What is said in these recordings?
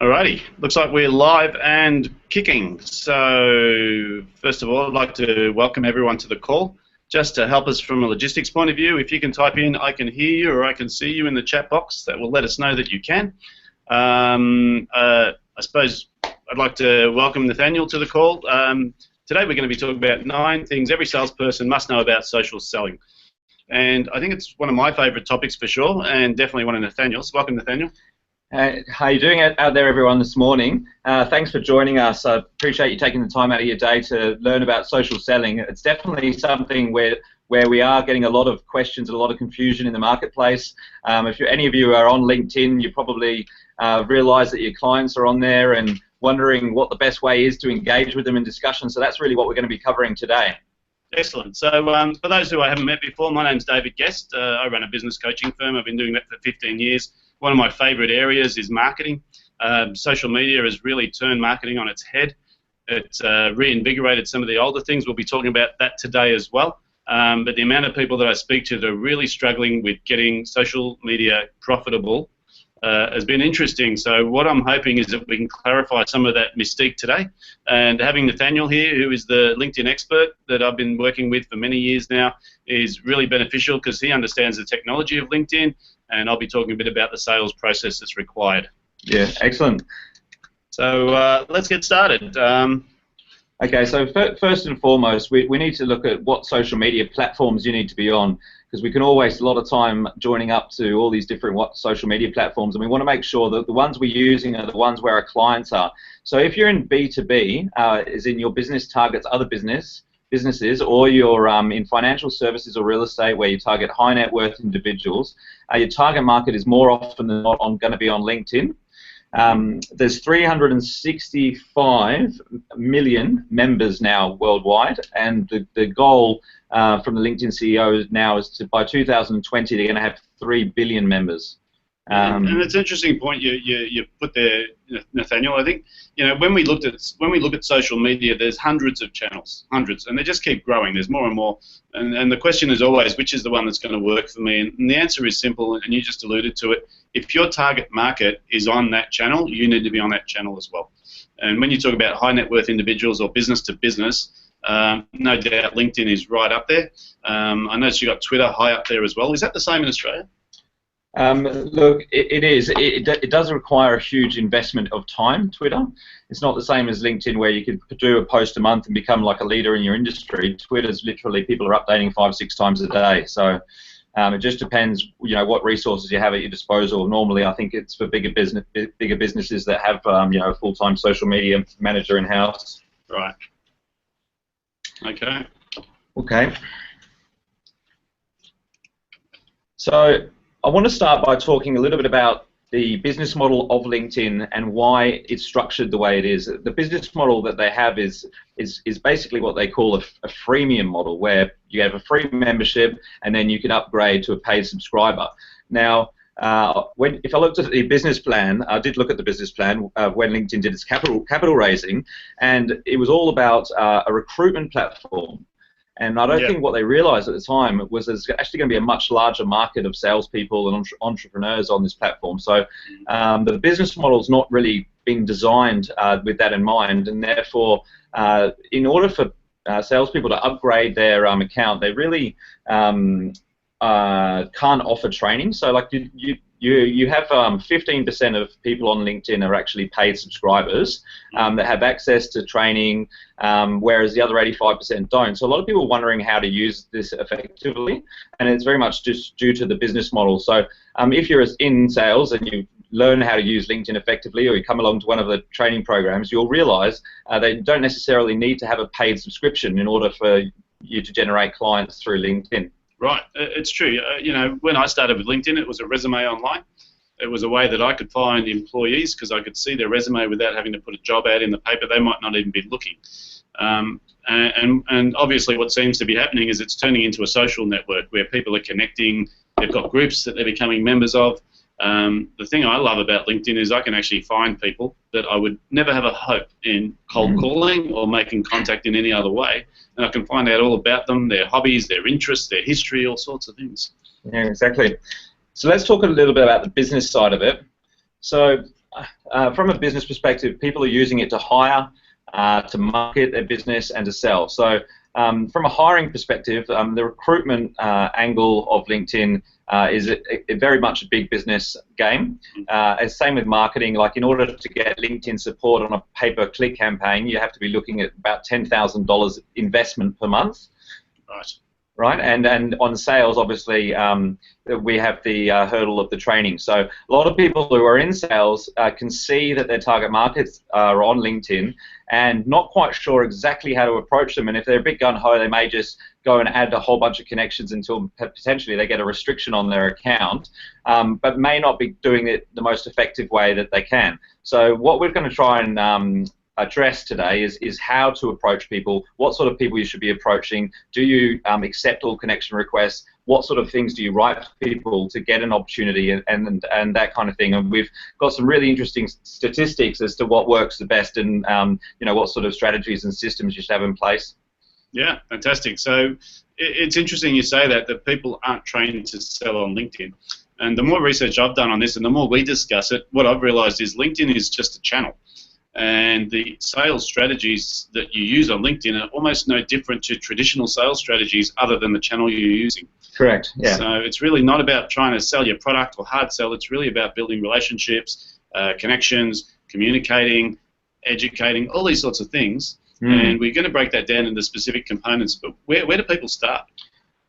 Alrighty, looks like we're live and kicking. So first of all, I'd like to welcome everyone to the call. Just to help us from a logistics point of view, if you can type in "I can hear you" or "I can see you" in the chat box, that will let us know that you can. I suppose I'd like to welcome Nathaniel to the call. Today we're going to be talking about 9 things every salesperson must know about social selling. And I think it's one of my favourite topics for sure, and definitely one of Nathaniel's. Welcome, Nathaniel. How are you doing out there, everyone, this morning? Thanks for joining us. I appreciate you taking the time out of your day to learn about social selling. It's definitely something where we are getting a lot of questions and a lot of confusion in the marketplace. If any of you are on LinkedIn, you probably realise that your clients are on there and wondering what the best way is to engage with them in discussion. So that's really what we're going to be covering today. Excellent. So for those who I haven't met before, my name's David Guest. I run a business coaching firm. I've been doing that for 15 years. One of my favourite areas is marketing. Social media has really turned marketing on its head. It's reinvigorated some of the older things. We'll be talking about that today as well. But the amount of people that I speak to that are really struggling with getting social media profitable has been interesting. So what I'm hoping is that we can clarify some of that mystique today. And having Nathaniel here, who is the LinkedIn expert that I've been working with for many years now, is really beneficial because he understands the technology of LinkedIn, and I'll be talking a bit about the sales process that's required. Yeah, excellent. So let's get started. Okay, so first and foremost, we need to look at what social media platforms you need to be on, because we can all waste a lot of time joining up to all these different social media platforms, and we want to make sure that the ones we're using are the ones where our clients are. So if you're in B2B, as in your business targets other businesses, or you're in financial services or real estate where you target high net worth individuals, your target market is more often than not going to be on LinkedIn. There's 365 million members now worldwide, and the goal from the LinkedIn CEO now is to, by 2020, they're going to have 3 billion members. And it's an interesting point you put there, Nathaniel. I think when we look at social media, there's hundreds of channels, and they just keep growing. There's more and more, and the question is always, which is the one that's going to work for me? And the answer is simple, and you just alluded to it. If your target market is on that channel, you need to be on that channel as well. And when you talk about high net worth individuals or business to business, no doubt LinkedIn is right up there. I noticed you got Twitter high up there as well. Is that the same in Australia? Look, it is. It does require a huge investment of time, Twitter. It's not the same as LinkedIn where you could do a post a month and become like a leader in your industry. Twitter's literally, people are updating 5-6 times a day. So it just depends, what resources you have at your disposal. Normally, I think it's for bigger businesses that have, a full-time social media manager in-house. Right. Okay. Okay. So I want to start by talking a little bit about the business model of LinkedIn and why it's structured the way it is. The business model that they have is basically what they call a freemium model, where you have a free membership and then you can upgrade to a paid subscriber. Now, if I looked at the business plan, I did look at the business plan when LinkedIn did its capital raising, and it was all about a recruitment platform. And I don't think what they realized at the time was there's actually going to be a much larger market of salespeople and entrepreneurs on this platform. So the business model's not really been designed with that in mind, and therefore, in order for salespeople to upgrade their account, they really can't offer training. So, like you have 15% of people on LinkedIn are actually paid subscribers that have access to training, whereas the other 85% don't. So a lot of people are wondering how to use this effectively, and it's very much just due to the business model. So if you're in sales and you learn how to use LinkedIn effectively, or you come along to one of the training programs, you'll realize they don't necessarily need to have a paid subscription in order for you to generate clients through LinkedIn. Right, it's true. When I started with LinkedIn, it was a resume online. It was a way that I could find employees because I could see their resume without having to put a job ad in the paper. They might not even be looking. And obviously what seems to be happening is it's turning into a social network where people are connecting. They've got groups that they're becoming members of. The thing I love about LinkedIn is I can actually find people that I would never have a hope in cold calling or making contact in any other way, and I can find out all about them, their hobbies, their interests, their history, all sorts of things. Yeah, exactly. So let's talk a little bit about the business side of it. So from a business perspective, people are using it to hire, to market their business, and to sell. So from a hiring perspective, the recruitment angle of LinkedIn is very much a big business game. Same with marketing. Like, in order to get LinkedIn support on a pay-per-click campaign, you have to be looking at about $10,000 investment per month. Right, and on sales, obviously, we have the hurdle of the training. So a lot of people who are in sales can see that their target markets are on LinkedIn and not quite sure exactly how to approach them. And if they're a bit gung-ho, they may just go and add a whole bunch of connections until potentially they get a restriction on their account, but may not be doing it the most effective way that they can. So what we're going to try and address today is how to approach people, what sort of people you should be approaching, do you accept all connection requests, what sort of things do you write to people to get an opportunity, and that kind of thing. And we've got some really interesting statistics as to what works the best, and what sort of strategies and systems you should have in place. Yeah, fantastic. So it's interesting you say that people aren't trained to sell on LinkedIn. And the more research I've done on this and the more we discuss it, what I've realized is LinkedIn is just a channel. And the sales strategies that you use on LinkedIn are almost no different to traditional sales strategies other than the channel you're using. Correct, yeah. So it's really not about trying to sell your product or hard sell. It's really about building relationships, connections, communicating, educating, all these sorts of things. And we're going to break that down into specific components. But where do people start?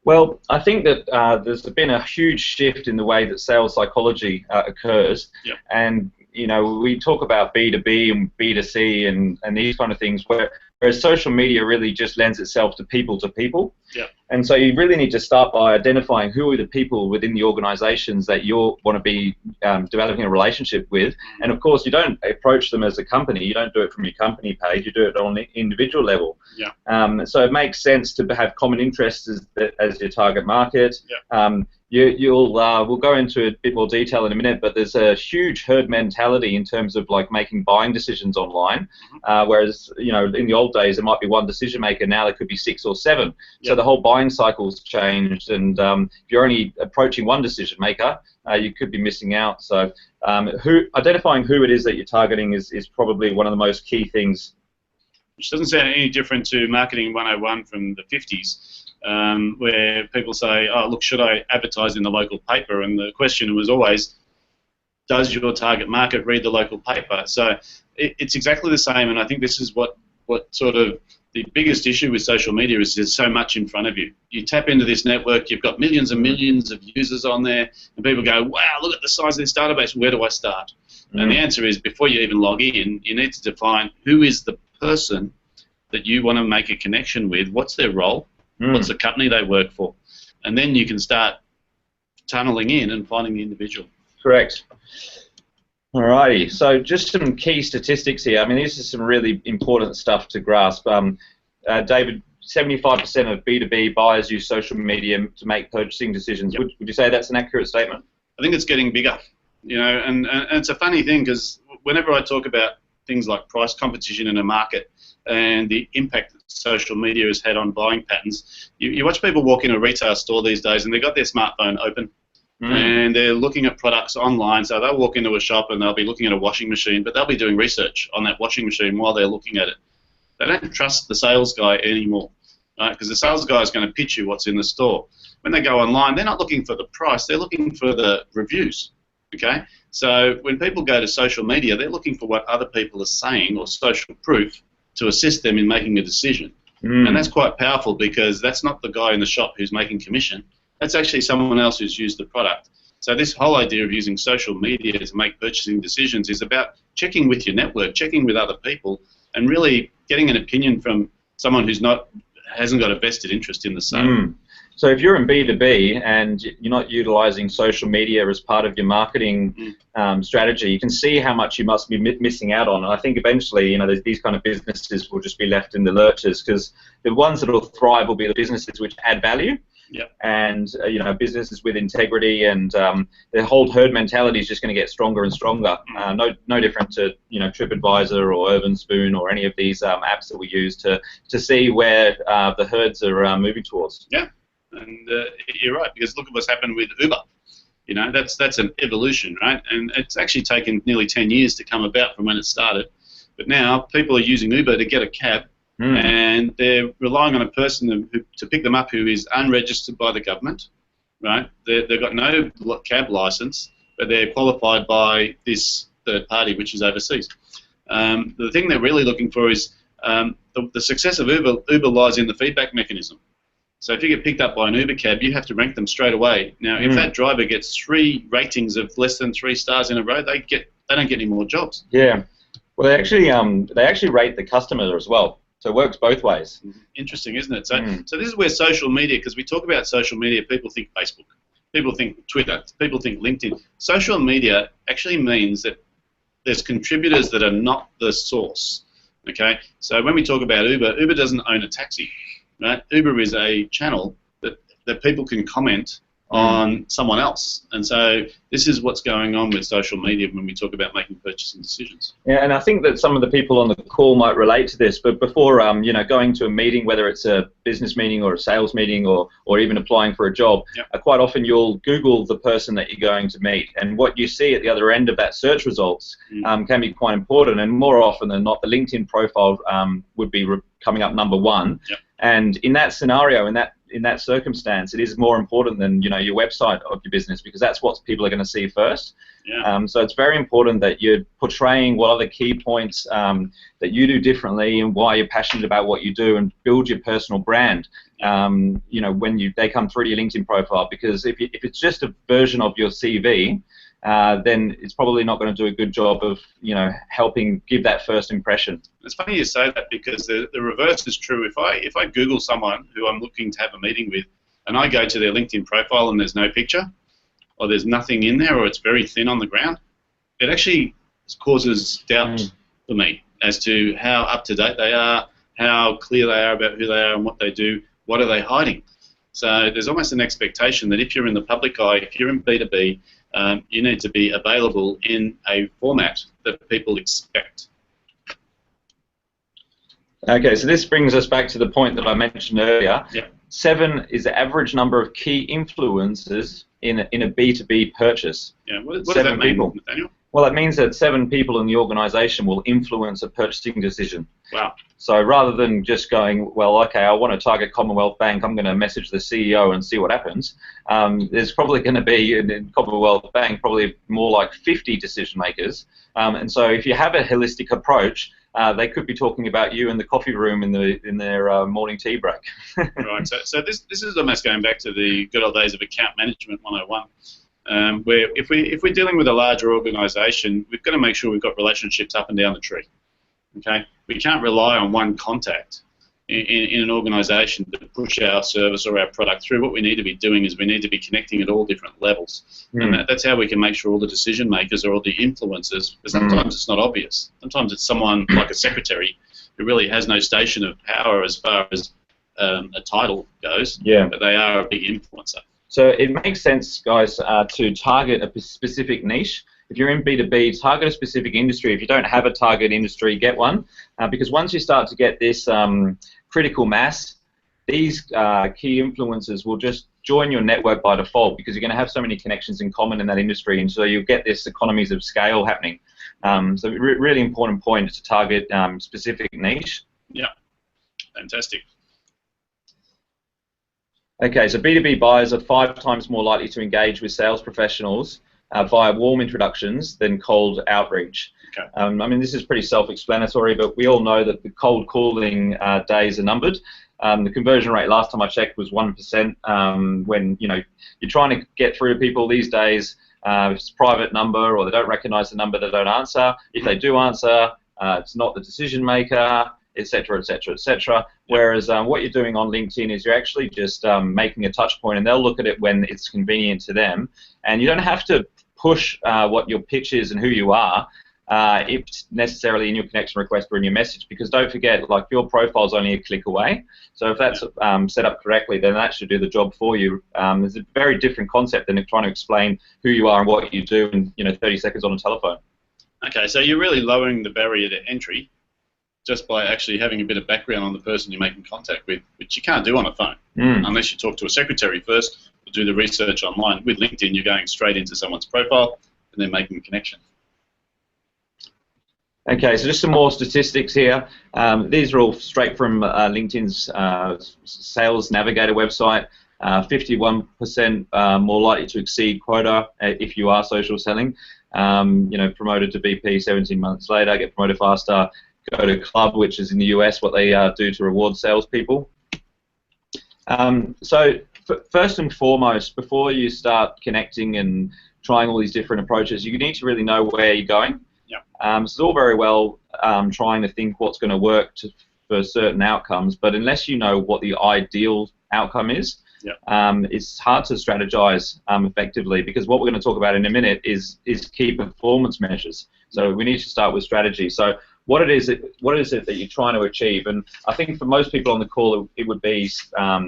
Well, I think that there's been a huge shift in the way that sales psychology occurs. Yep. And we talk about B2B and B2C and these kind of things, whereas social media really just lends itself to people. Yep. And so you really need to start by identifying who are the people within the organizations that you want to be developing a relationship with. And of course, you don't approach them as a company. You don't do it from your company page. You do it on the individual level. Yeah. So it makes sense to have common interests as your target market. Yeah. We'll go into a bit more detail in a minute, but there's a huge herd mentality in terms of like making buying decisions online, whereas in the old days there might be one decision maker, now there could be 6 or 7. Yep. So the whole buying cycle's changed, and if you're only approaching one decision maker, you could be missing out. So identifying who it is that you're targeting is probably one of the most key things. Which doesn't sound any different to Marketing 101 from the 50s. Where people say, oh, look, should I advertise in the local paper? And the question was always, does your target market read the local paper? So it's exactly the same, and I think this is what sort of the biggest issue with social media is there's so much in front of you. You tap into this network, you've got millions and millions of users on there, and people go, wow, look at the size of this database, where do I start? And the answer is, before you even log in, you need to define who is the person that you want to make a connection with, what's their role, what's the company they work for, and then you can start tunneling in and finding the individual. Correct. Alrighty, so just some key statistics here. I mean, this is some really important stuff to grasp. David, 75% of B2B buyers use social media to make purchasing decisions. Yep. Would you say that's an accurate statement? I think it's getting bigger, and it's a funny thing because whenever I talk about things like price competition in a market and the impact that social media has had on buying patterns, you watch people walk in a retail store these days and they've got their smartphone open. And they're looking at products online, so they'll walk into a shop and they'll be looking at a washing machine, but they'll be doing research on that washing machine while they're looking at it. They don't trust the sales guy anymore, right? Because the sales guy is going to pitch you what's in the store. When they go online, they're not looking for the price, they're looking for the reviews, okay? So when people go to social media, they're looking for what other people are saying or social proof to assist them in making a decision. And that's quite powerful because that's not the guy in the shop who's making commission. That's actually someone else who's used the product. So this whole idea of using social media to make purchasing decisions is about checking with your network, checking with other people, and really getting an opinion from someone who's hasn't got a vested interest in the sale. So if you're in B2B and you're not utilizing social media as part of your marketing strategy, you can see how much you must be missing out on. And I think eventually, these kind of businesses will just be left in the lurches, because the ones that will thrive will be the businesses which add value. Yep. And businesses with integrity, and the whole herd mentality is just going to get stronger and stronger. No different to TripAdvisor or Urban Spoon or any of these apps that we use to see where the herds are moving towards. Yeah, and you're right, because look at what's happened with Uber. You know, that's an evolution, right? And it's actually taken nearly 10 years to come about from when it started. But now people are using Uber to get a cab, and they're relying on a person to pick them up who is unregistered by the government, right? They've got no cab license, but they're qualified by this third party, which is overseas. The thing they're really looking for is the success of Uber lies in the feedback mechanism. So if you get picked up by an Uber cab, you have to rank them straight away. Now, if that driver gets 3 ratings of less than 3 stars in a row, they don't get any more jobs. Yeah. Well, they actually rate the customer as well. So it works both ways. Interesting, isn't it? So this is where social media, because we talk about social media, people think Facebook, people think Twitter, people think LinkedIn. Social media actually means that there's contributors that are not the source. Okay. So when we talk about Uber, Uber doesn't own a taxi. Right? Uber is a channel that people can comment on someone else, and so this is what's going on with social media when we talk about making purchasing decisions. Yeah, and I think that some of the people on the call might relate to this. But before, going to a meeting, whether it's a business meeting or a sales meeting or even applying for a job, quite often you'll Google the person that you're going to meet, and what you see at the other end of that search results can be quite important. And more often than not, the LinkedIn profile would be coming up number 1. And in that scenario, in that circumstance, it is more important than your website of your business, because that's what people are going to see first. So it's very important that you're portraying what are the key points that you do differently and why you're passionate about what you do, and build your personal brand. When they come through to your LinkedIn profile, because if it's just a version of your CV, then it's probably not going to do a good job of helping give that first impression. It's funny you say that, because the reverse is true. If I Google someone who I'm looking to have a meeting with, and I go to their LinkedIn profile and there's no picture, or there's nothing in there, or it's very thin on the ground, it actually causes doubt for me as to how up to date they are, how clear they are about who they are and what they do, what are they hiding. So there's almost an expectation that if you're in the public eye, if you're in B2B, you need to be available in a format that people expect. Okay, so this brings us back to the point that I mentioned earlier. 7 is the average number of key influencers in a B2B purchase. What does that mean, Nathaniel? Well, it means that 7 people in the organisation will influence a purchasing decision. Wow. So rather than just going, well, okay, I want to target Commonwealth Bank, I'm going to message the CEO and see what happens, there's probably going to be, in Commonwealth Bank, probably more like 50 decision makers. And so if you have a holistic approach, they could be talking about you in the coffee room in their morning tea break. Right. So this is almost going back to the good old days of account management 101. Where if we're dealing with a larger organisation, we've got to make sure we've got relationships up and down the tree. Okay, we can't rely on one contact in an organisation to push our service or our product through. What we need to be doing is we need to be connecting at all different levels, and that's how we can make sure all the decision makers or all the influencers. Because sometimes it's not obvious. Sometimes it's someone like a secretary who really has no station of power as far as a title goes, but they are a big influencer. So it makes sense, guys, to target a specific niche. If you're in B2B, target a specific industry. If you don't have a target industry, get one. Because once you start to get this critical mass, these key influencers will just join your network by default, because you're going to have so many connections in common in that industry, and so you'll get this economies of scale happening. So really important point is to target specific niche. Yeah, fantastic. Okay, so B2B buyers are 5 times more likely to engage with sales professionals via warm introductions than cold outreach. Okay. I mean, this is pretty self-explanatory, but we all know that the cold calling days are numbered. The conversion rate last time I checked was 1%. When you're trying to get through to people these days, if it's a private number or they don't recognise the number, they don't answer. If they do answer, it's not the decision maker, etc., etc., etc. Whereas what you're doing on LinkedIn is you're actually just making a touch point, and they'll look at it when it's convenient to them. And you don't have to push what your pitch is and who you are, if necessarily in your connection request or in your message, because don't forget, like, your profile's only a click away. So if that's set up correctly, then that should do the job for you. It's a very different concept than trying to explain who you are and what you do in 30 seconds on a telephone. Okay, so you're really lowering the barrier to entry just by actually having a bit of background on the person you're making contact with, which you can't do on a phone unless you talk to a secretary first, or do the research online. With LinkedIn, you're going straight into someone's profile and then making a connection. Okay, so just some more statistics here. These are all straight from LinkedIn's Sales Navigator website. 51% more likely to exceed quota if you are social selling. You know, promoted to VP 17 months later, get promoted faster, go to club, which is in the US, what they do to reward salespeople. So first and foremost, before you start connecting and trying all these different approaches, you need to really know where you're going. So it's all very well trying to think what's going to work for certain outcomes, but unless you know what the ideal outcome is, it's hard to strategize effectively, because what we're going to talk about in a minute is key performance measures. So we need to start with strategy. So what is it that you're trying to achieve? And I think for most people on the call, it would be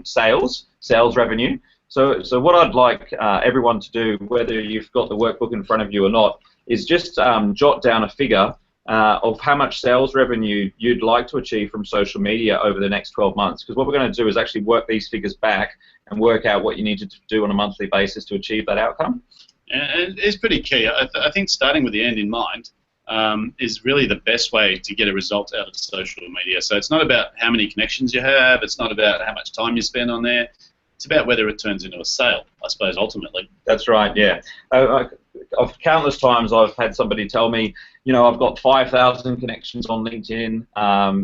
sales revenue. So what I'd like everyone to do, whether you've got the workbook in front of you or not, is just jot down a figure of how much sales revenue you'd like to achieve from social media over the next 12 months. Because what we're going to do is actually work these figures back and work out what you need to do on a monthly basis to achieve that outcome. And it's pretty key. I think starting with the end in mind is really the best way to get a result out of social media. So it's not about how many connections you have. It's not about how much time you spend on there. It's about whether it turns into a sale, I suppose, ultimately. That's right, yeah. Of countless times I've had somebody tell me, you know, I've got 5,000 connections on LinkedIn,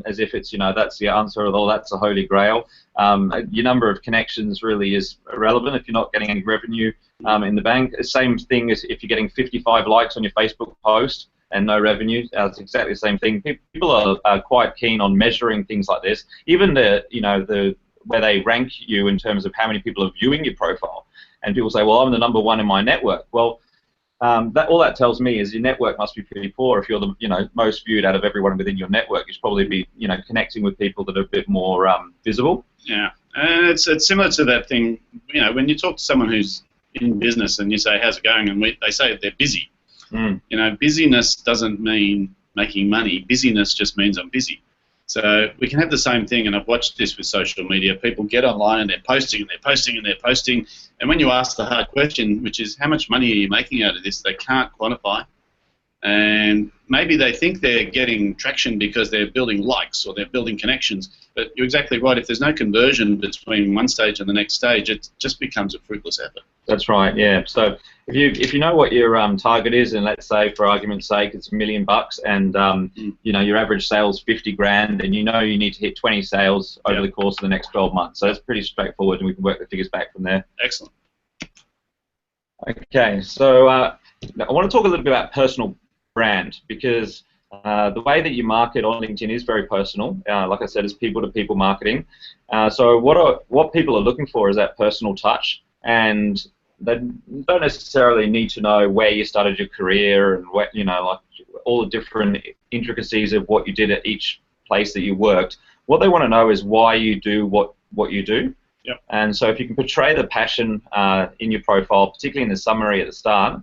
as if it's, you know, that's the answer, or that's the holy grail. Your number of connections really is irrelevant if you're not getting any revenue in the bank. Same thing as if you're getting 55 likes on your Facebook post and no revenue. It's exactly the same thing. People are quite keen on measuring things like this. Even where they rank you in terms of how many people are viewing your profile. And people say, well, I'm the #1 in my network. Well, all that tells me is your network must be pretty poor. If you're the most viewed out of everyone within your network, you should probably be connecting with people that are a bit more visible. Yeah, and it's similar to that thing. You know, when you talk to someone who's in business and you say, how's it going, and they say they're busy. You know, busyness doesn't mean making money. Busyness just means I'm busy. So we can have the same thing, and I've watched this with social media. People get online and they're posting and they're posting and they're posting, and when you ask the hard question, which is how much money are you making out of this, they can't quantify. And maybe they think they're getting traction because they're building likes or they're building connections, but you're exactly right. If there's no conversion between one stage and the next stage, it just becomes a fruitless effort. That's right, yeah. So if you know what your target is, and let's say for argument's sake it's $1 million, and your average sales $50,000, and you need to hit 20 sales over the course of the next 12 months. So that's pretty straightforward, and we can work the figures back from there. Excellent. Okay, so I want to talk a little bit about personal brand, because the way that you market on LinkedIn is very personal. Like I said, it's people-to-people marketing. So what people are looking for is that personal touch, and they don't necessarily need to know where you started your career and what, like all the different intricacies of what you did at each place that you worked. What they want to know is why you do what you do. Yep. And so if you can portray the passion in your profile, particularly in the summary at the start,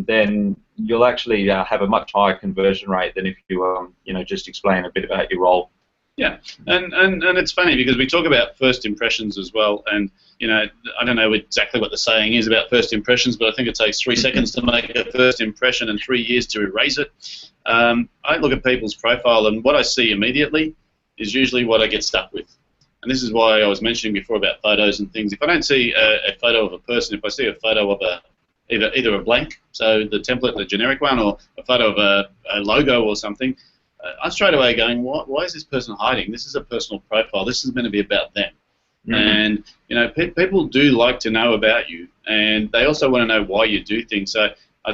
then you'll actually have a much higher conversion rate than if you just explain a bit about your role. Yeah, and it's funny because we talk about first impressions as well, and I don't know exactly what the saying is about first impressions, but I think it takes 3 seconds to make a first impression and 3 years to erase it. I look at people's profile, and what I see immediately is usually what I get stuck with. And this is why I was mentioning before about photos and things. If I don't see a photo of a person, if I see a photo of either a blank, so the template, the generic one, or a photo of a logo or something, I'm straight away going, why is this person hiding? This is a personal profile. This is meant to be about them. Mm-hmm. And people do like to know about you, and they also want to know why you do things. So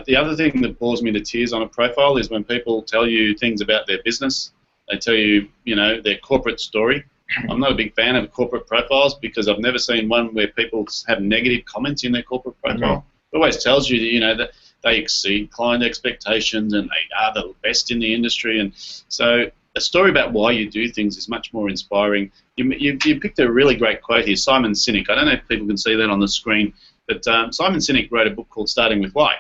the other thing that bores me to tears on a profile is when people tell you things about their business. They tell you, their corporate story. I'm not a big fan of corporate profiles because I've never seen one where people have negative comments in their corporate profile. Mm-hmm. It always tells you that they exceed client expectations and they are the best in the industry. And so a story about why you do things is much more inspiring. You picked a really great quote here, Simon Sinek. I don't know if people can see that on the screen, but Simon Sinek wrote a book called Starting With Why.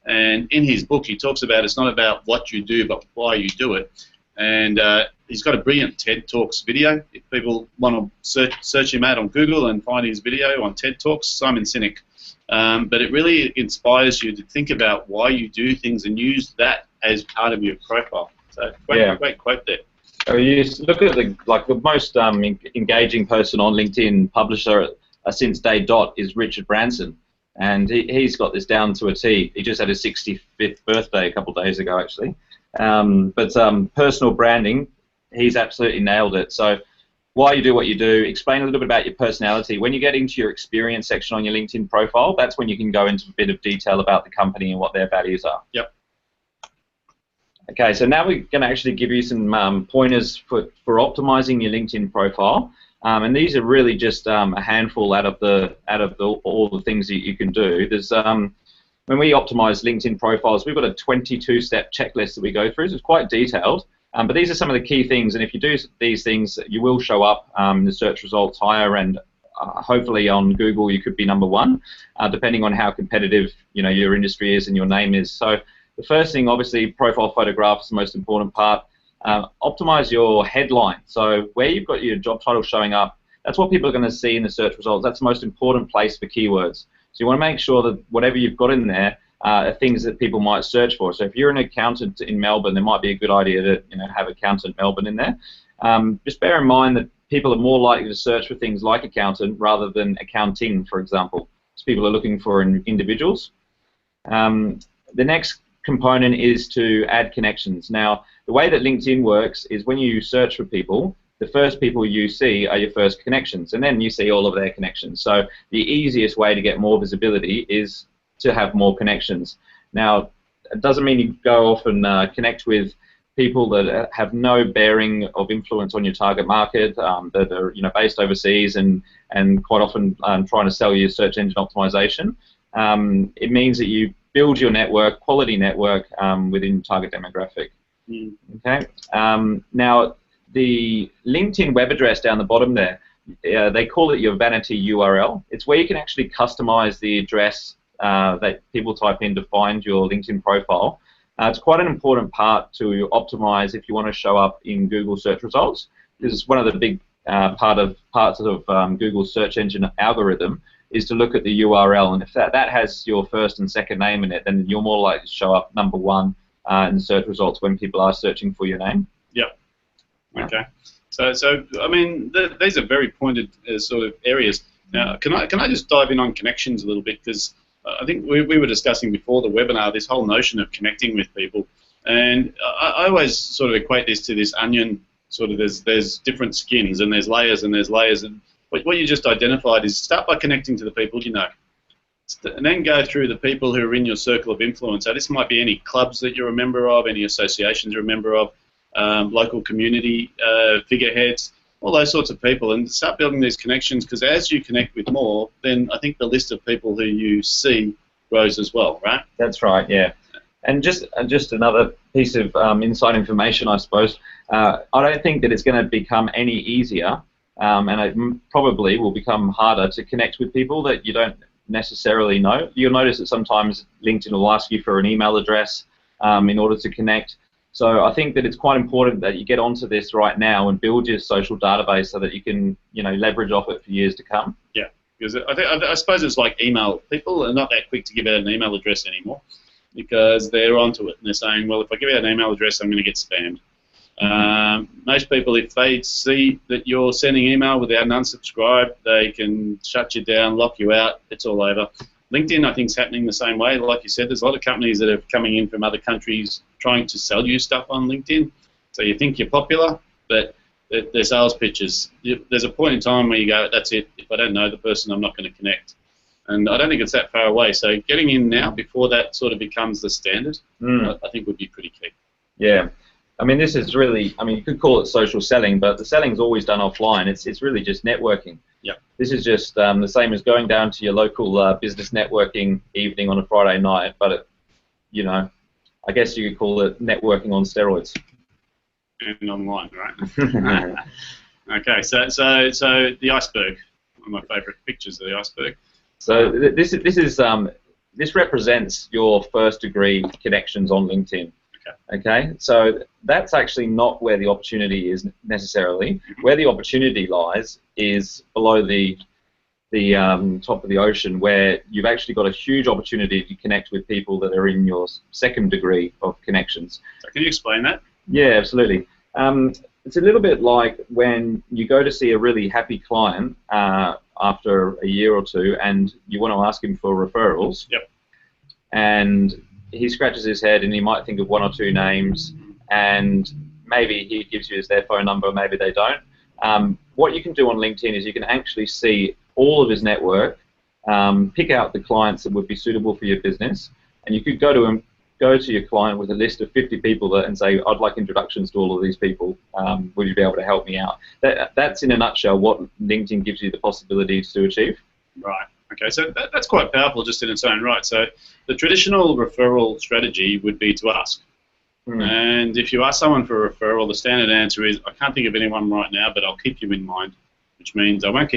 And in his book, he talks about it's not about what you do, but why you do it. And He's got a brilliant TED Talks video. If people want to search him out on Google and find his video on TED Talks, Simon Sinek. But it really inspires you to think about why you do things and use that as part of your profile. So great quote there. So you look at the most engaging person on LinkedIn, publisher since day dot, is Richard Branson, and he's got this down to a T. He just had his 65th birthday a couple of days ago, actually. But personal branding, he's absolutely nailed it. So why you do what you do, explain a little bit about your personality. When you get into your experience section on your LinkedIn profile, that's when you can go into a bit of detail about the company and what their values are. Yep. Okay, so now we're going to actually give you some pointers for optimizing your LinkedIn profile, and these are really just a handful out of all the things that you can do. There's when we optimize LinkedIn profiles, we've got a 22-step checklist that we go through. So it's quite detailed, but these are some of the key things. And if you do these things, you will show up in the search results higher, and hopefully on Google you could be #1, depending on how competitive your industry is and your name is. So the first thing, obviously, profile photograph is the most important part. Optimize your headline. So where you've got your job title showing up, that's what people are going to see in the search results. That's the most important place for keywords. So you want to make sure that whatever you've got in there are things that people might search for. So if you're an accountant in Melbourne, there might be a good idea to have accountant Melbourne in there. Just bear in mind that people are more likely to search for things like accountant rather than accounting, for example. So people are looking for individuals. The next component is to add connections. Now, the way that LinkedIn works is when you search for people, the first people you see are your first connections, and then you see all of their connections. So the easiest way to get more visibility is to have more connections. Now, it doesn't mean you go off and connect with people that have no bearing of influence on your target market, that are based overseas and quite often trying to sell you search engine optimization. It means that you build your network, quality network within target demographic. Okay. Now, the LinkedIn web address down the bottom there, they call it your vanity URL. It's where you can actually customize the address that people type in to find your LinkedIn profile. It's quite an important part to optimize if you want to show up in Google search results. This is one of the big parts of Google's search engine algorithm is to look at the URL, and if that has your first and second name in it, then you're more likely to show up #1 in search results when people are searching for your name. Yep. Okay. So I mean, these are very pointed sort of areas. Now, can I just dive in on connections a little bit, because I think we were discussing before the webinar this whole notion of connecting with people, and I always sort of equate this to this onion. Sort of there's different skins, and there's layers, and what you just identified is start by connecting to the people you know, and then go through the people who are in your circle of influence. So this might be any clubs that you're a member of, any associations you're a member of, local community figureheads, all those sorts of people, and start building these connections, because as you connect with more, then I think the list of people who you see grows as well, right? That's right, yeah. And just another piece of inside information, I suppose. I don't think that it's going to become any easier, and it probably will become harder to connect with people that you don't necessarily know. You'll notice that sometimes LinkedIn will ask you for an email address in order to connect. So I think that it's quite important that you get onto this right now and build your social database so that you can, leverage off it for years to come. Yeah, because I suppose it's like email. People are not that quick to give out an email address anymore, because they're onto it and they're saying, well, if I give out an email address, I'm going to get spammed. Most people, if they see that you're sending email without an unsubscribe, they can shut you down, lock you out. It's all over. LinkedIn, I think, is happening the same way. Like you said, there's a lot of companies that are coming in from other countries trying to sell you stuff on LinkedIn. So you think you're popular, but they're sales pitches. There's a point in time where you go, that's it. If I don't know the person, I'm not going to connect. And I don't think it's that far away. So getting in now before that sort of becomes the standard, I think would be pretty key. Yeah. I mean, this is really, you could call it social selling, but the selling's always done offline. It's really just networking. Yeah. This is just the same as going down to your local business networking evening on a Friday night, but, I guess you could call it networking on steroids. And online, right? Okay, so the iceberg, one of my favourite pictures of the iceberg. So this represents your first degree connections on LinkedIn. Okay, so that's actually not where the opportunity is necessarily. Where the opportunity lies is below the top of the ocean, where you've actually got a huge opportunity to connect with people that are in your second degree of connections. So can you explain that? Yeah, absolutely. It's a little bit like when you go to see a really happy client after a year or two, and you want to ask him for referrals. Yep. And he scratches his head, and he might think of one or two names, and maybe he gives you their phone number, maybe they don't. What you can do on LinkedIn is you can actually see all of his network, pick out the clients that would be suitable for your business, and you could go to your client with a list of 50 people and say, I'd like introductions to all of these people. Would you be able to help me out? That's in a nutshell what LinkedIn gives you the possibility to achieve. Right. Okay, so that's quite powerful just in its own right. So the traditional referral strategy would be to ask. And if you ask someone for a referral, the standard answer is, I can't think of anyone right now, but I'll keep you in mind, which means I won't keep